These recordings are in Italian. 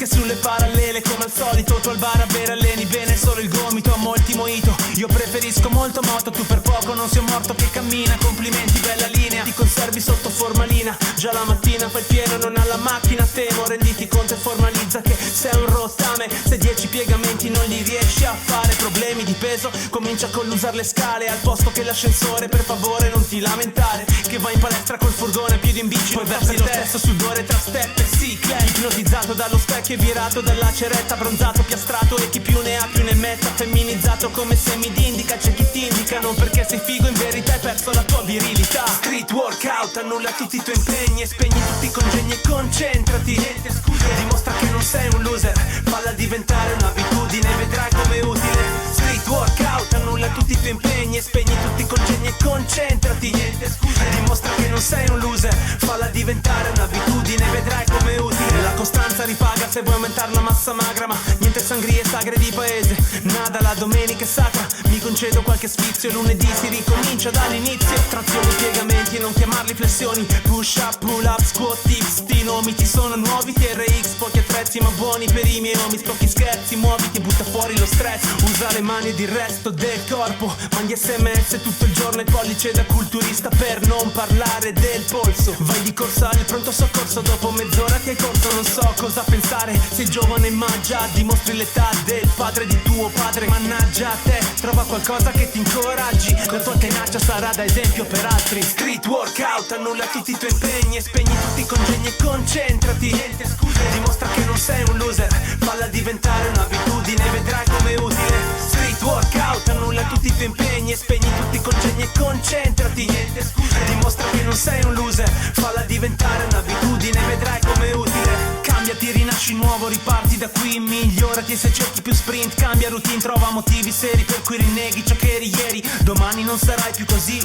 che sulle parallele. Come al solito tu al bar a bere alleni bene solo il gomito, a molti mojito. Io preferisco molto moto, tu per poco non sei un morto che cammina. Complimenti, bella linea, ti conservi sotto formalina. Già la mattina fai il pieno, non alla macchina temo. Renditi conto e formalizza che sei un rottame. Se 10 piegamenti non li riesci a fare, problemi di peso, comincia con l'usare le scale al posto che l'ascensore. Per favore non ti lamentare che vai in palestra col furgone, piedi in bici, poi versi lo stesso sudore tra step e cicla. Ipnotizzato dallo specchio e virato dalla ceretta, bronzato, piastrato e chi più ne ha più ne metta. Femminizzato come se mi indica, c'è chi ti indica, non perché sei figo in verità hai perso la tua virilità. Street workout, annulla tutti i tuoi impegni e spegni tutti i congegni e concentrati. Niente scuse, dimostra che non sei un loser, falla diventare un'abitudine, vedrai come è utile. Street workout, annulla tutti i tuoi impegni e spegni tutti i congegni e concentrati. Niente scuse, dimostra che non sei un loser, falla diventare un'abitudine, vedrai come è utile. La costanza ripaga se vuoi aumentare la massa magra, ma niente sangrie sagre di paese, nada la domenica è sacra. Mi concedo qualche sfizio, lunedì si ricomincia dall'inizio. Trazioni, piegamenti, non chiamarli flessioni, push up, pull up, squat, tips, sti nomi ti sono nuovi. TRX, pochi attrezzi ma buoni per i miei homies, pochi scherzi, muoviti, butta fuori lo stress, usa le mani ed il resto del corpo. Mandi sms tutto il giorno e pollice da culturista per non parlare del polso. Vai di corsa al pronto soccorso dopo mezz'ora che hai corso, non so cosa pensare, sei giovane ma già dimostri l'età del padre di tuo padre. Mannaggia a te, trova qualcosa che ti incoraggi, la tua tenacia sarà da esempio per altri. Street workout, annulla tutti i tuoi impegni e spegni tutti i congegni e concentrati. Niente scuse, dimostra che non sei un loser, falla diventare un'abitudine, vedrai come è utile. Street workout, annulla tutti i tuoi impegni e spegni tutti i congegni e concentrati. Niente scuse, dimostra che non sei un loser, falla diventare un'abitudine, vedrai come è utile. Cambiati, rinasci nuovo, riparti da qui, migliorati se cerchi più sprint. Cambia routine, trova motivi seri per cui rinneghi ciò che eri ieri. Domani non sarai più così.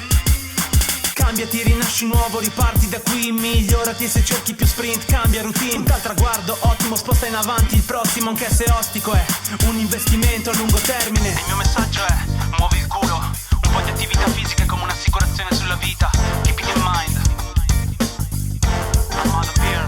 Cambiati, rinasci nuovo, riparti da qui, migliorati se cerchi più sprint. Cambia routine, punta al traguardo, ottimo, sposta in avanti il prossimo anche se ostico. È un investimento a lungo termine. Il mio messaggio è: muovi il culo, un po' di attività fisica è come un'assicurazione sulla vita. Keep it in mind. I'm out of here.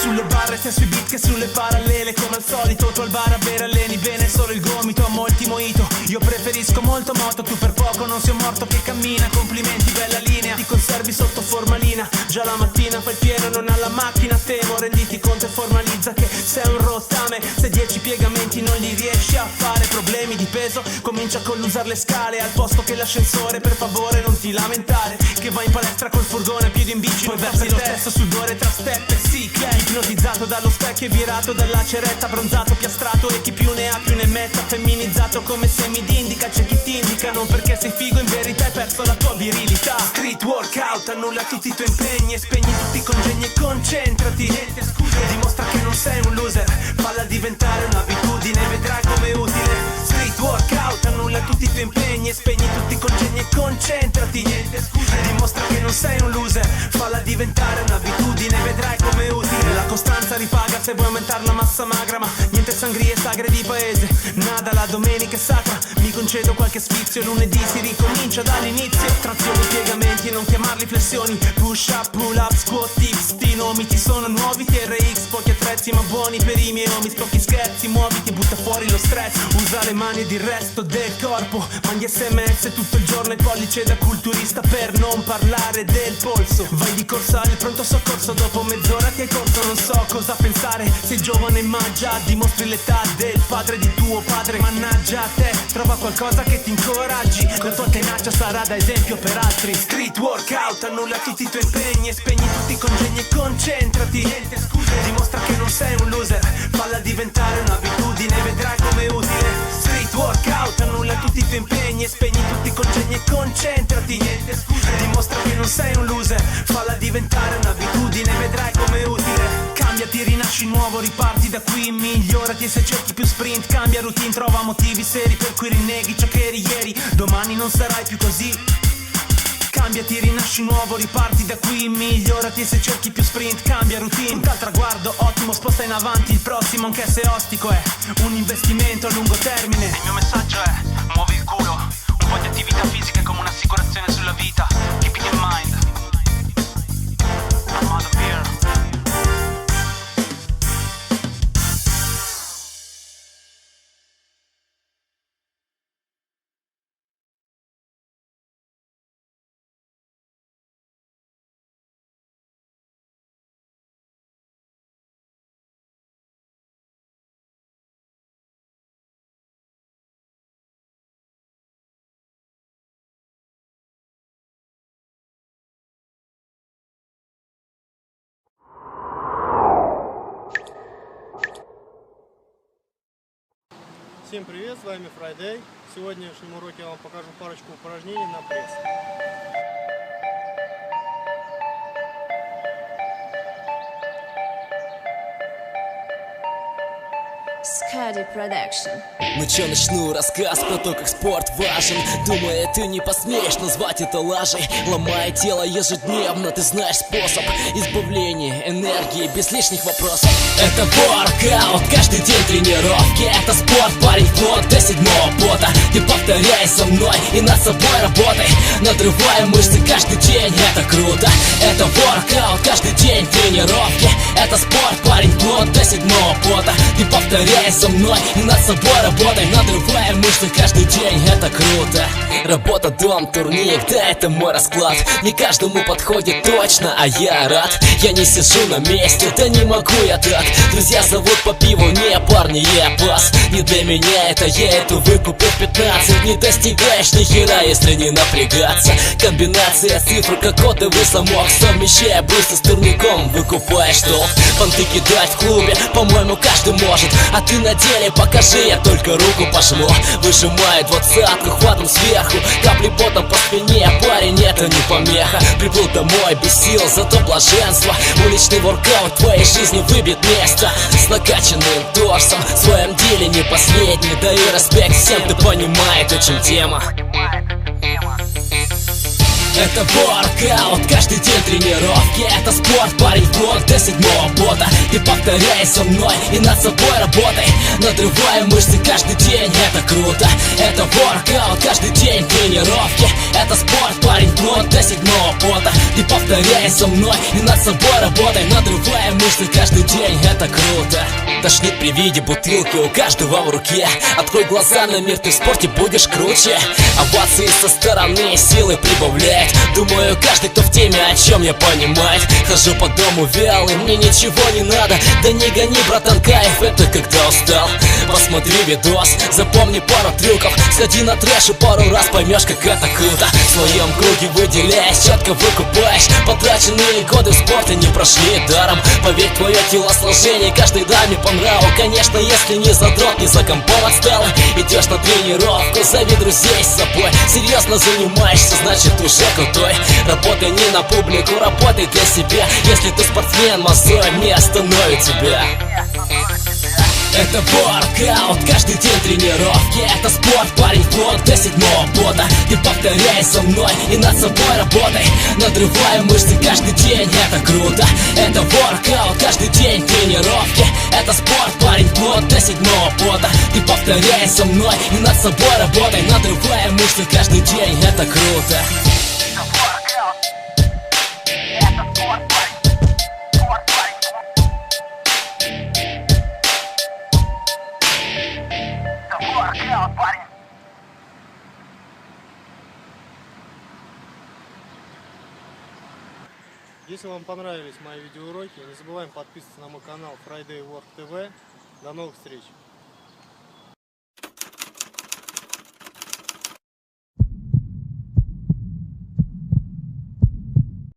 Sulle barre sia sui beat che sulle parallele. Come al solito tu al bar a bere alleni bene solo il gomito, a molti mojito. Io preferisco molto moto, tu per poco non sei un morto che cammina. Complimenti, bella linea, ti conservi sotto formalina. Già la mattina fai il pieno, non alla macchina temo. Renditi conto e formalizza che sei un rottame. Se 10 piegamenti non li riesci a fare, problemi di peso, comincia con l'usare le scale al posto che l'ascensore. Per favore non ti lamentare che vai in palestra col furgone, piedi in bici, poi versi lo stesso sudore tra step e cicla. Ipnotizzato dallo specchio e virato dalla ceretta, bronzato, piastrato e chi più ne ha più ne metta. Femminizzato come se mi indica, c'è chi ti indica, non perché sei figo in verità hai perso la tua virilità. Street workout, annulla tutti i tuoi impegni e spegni tutti i congegni e concentrati. Niente scuse, dimostra che non sei un loser, falla diventare un'abitudine, vedrai come è utile. Street workout, annulla tutti i tuoi impegni e spegni tutti i congegni e concentrati. Niente scuse, dimostra che non sei un loser, falla diventare un'abitudine, vedrai come è utile. La costanza ripaga se vuoi aumentare la massa magra, ma niente sangrie sagre di paese, nada la domenica è sacra. Mi concedo qualche sfizio, lunedì si ricomincia dall'inizio. Trazioni, piegamenti, non chiamarli flessioni, push up, pull up, squat, tips, sti nomi ti sono nuovi. TRX, pochi attrezzi ma buoni per i miei homies, pochi scherzi, muoviti, butta fuori lo stress, usa le mani ed il resto del corpo. Mandi sms tutto il giorno e pollice da culturista per non parlare del polso. Vai di corsa al pronto soccorso dopo mezz'ora che hai corso, non so cosa pensare, sei giovane ma già dimostri l'età del padre di tuo padre. Mannaggia a te, trova qualcosa che ti incoraggi, la tua tenacia sarà da esempio per altri. Street work workout, annulla tutti i tuoi impegni e spegni tutti i congegni e concentrati. Niente scuse, dimostra che non sei un loser, falla diventare un'abitudine, vedrai come è utile. Street workout, annulla tutti i tuoi impegni e spegni tutti i congegni e concentrati. Niente scuse, dimostra che non sei un loser, falla diventare un'abitudine, vedrai come è utile. Cambiati, rinasci nuovo, riparti da qui, migliorati e se cerchi più sprint, cambia routine, trova motivi seri per cui rinneghi ciò che eri ieri, domani non sarai più così. Cambiati, rinasci nuovo, riparti da qui, migliorati e se cerchi più sprint, cambia routine. Punta al traguardo, ottimo, sposta in avanti il prossimo, anche se ostico è un investimento a lungo termine. Il mio messaggio è, muovi il culo, un po' di attività fisica è come un'assicurazione sulla vita. Keep it in mind, I'm out of here. Всем привет, с вами Friday. В сегодняшнем уроке я вам покажу парочку упражнений на пресс. Skady Production. Ну чё, начну рассказ про то, как спорт важен. Думаю, ты не посмеешь назвать это лажей. Ломая тело ежедневно, ты знаешь способ избавления энергии без лишних вопросов. Это воркаут, каждый день тренировки. Это спорт, парень, вплоть до седьмого пота. Ты повторяй со мной и над собой работай. Надрывая мышцы каждый день, это круто. Это воркаут, каждый день тренировки. Это спорт, парень, вплоть до седьмого пота. Ты повторяй со мной и над собой работай. Надрывая мышцы каждый день, это круто. Работа, дом, турник, да это мой расклад. Не каждому подходит точно, а я рад. Я не сижу на месте, да не могу я так. Друзья зовут по пиву, не парни, я пас. Не для меня это, я эту выкупил 15. Не достигаешь ни хера, если не напрягаться. Комбинация цифр, как кодовый замок. Совмещая быстро с турником, выкупаешь толк. Понты кидать в клубе, по-моему, каждый может. А ты на деле покажи, я только руку пожму. Выжимает 20-ку, хватом сверху. Капли потом по спине, парень, это не помеха. Приплыл домой без сил, зато блаженство. Уличный воркаут в твоей жизни выбьет место. С накачанным торсом, в своем деле не последний. Даю респект всем, кто понимает, о чем тема. Это воркаут, каждый день тренировки. Это спорт, парень, вплоть до седьмого пота. Ты повторяй со мной и над собой работай. Надрывая мышцы каждый день, это круто. Это воркаут, каждый день тренировки. Это спорт, парень, вплоть до седьмого пота. Ты повторяй со мной и над собой работай. Надрывая мышцы каждый день, это круто. Тошнит при виде бутылки у каждого в руке. Открой глаза на мир, ты в спорте будешь круче. Овации со стороны силы прибавляет. Думаю, каждый, кто в теме, о чем я понимает. Хожу по дому вялый, мне ничего не надо. Да не гони, братан, кайф, это когда устал. Посмотри видос, запомни пару трюков. Сходи на трэш и пару раз поймешь, как это круто. В своем круге выделяясь, четко выкупаешь. Потраченные годы в спорте не прошли даром. Поверь, твое телосложение каждой даме по нраву. Конечно, если не задрот, не за компом отстала. Идешь на тренировку, зови друзей с собой. Серьезно занимаешься, значит уже крутой. Работай не на публику, работай для себя. Если ты спортсмен, мозоль не остановит тебя. Это воркаут, каждый день тренировки. Это спорт, парень, вплоть до седьмого пота. Ты повторяй со мной и над собой работай. Надрывая мышцы каждый день, это круто. Это воркаут, каждый день тренировки. Это спорт, парень, вплоть до седьмого пота. Ты повторяй со мной и над собой работай. Надрывая мышцы каждый день, это круто. Если вам понравились мои видеоуроки, не забываем подписываться на мой канал Friday Work TV. До новых встреч!